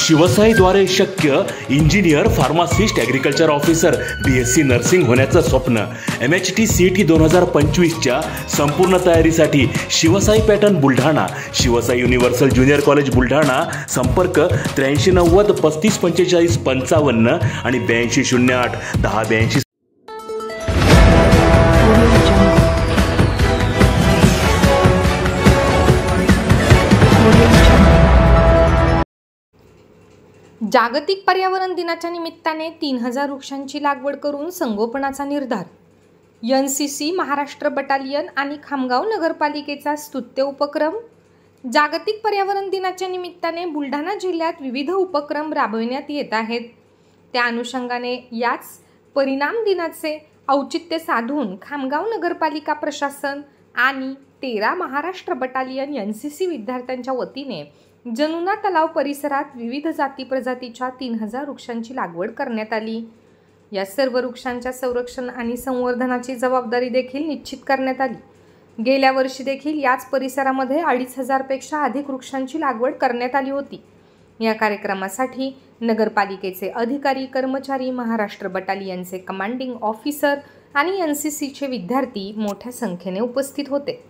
शिवसाईद्वारे शक्य engineer, pharmacist, agriculture officer, BSc nursing होण्याचं स्वप्न MHT CET 2025च्या संपूर्ण तयारीसाठी Shivsai pattern Buldhana, Shivsai universal junior college Buldhana. संपर्क 8390 3545 55 आणि 8208 1082. जागतिक पर्यावरण दिनाच्या निमित्ताने 3000 वृक्षांची लागवड करून संगोपनाचा निर्धार. NCC महाराष्ट्र बटालियन आणि खामगाव नगरपालिकेचा स्तुत्य उपक्रम. जागतिक पर्यावरण दिनाच्या निमित्ताने बुलढाणा जिल्ह्यात विविध उपक्रम राबविण्यात येत आहेत. त्या अनुषंगाने याच परिणाम दिनाचे औचित्य साधून खामगाव नगरपालिका प्रशासन आणि 13 महाराष्ट्र बटालियन NCC विद्यार्थ्यांच्या वतीने जनुना तलाव परिसरात विविध जाती प्रजातीच्या 3000 वृक्षांची लागवड करण्यात आली. या सर्व वृक्षांच्या संरक्षण आणि संवर्धनाची जबाबदारी देखील निश्चित करण्यात आली. गेल्या वर्षी देखील याच परिसरामध्ये 2500 पेक्षा अधिक वृक्षांची लागवड करण्यात आली होती. या कार्यक्रमासाठी नगरपालिकेचे अधिकारी, कर्मचारी, महाराष्ट्र बटालियनचे कमांडिंग ऑफिसर आणि NCCचे विद्यार्थी मोठ्या संख्येने उपस्थित होते.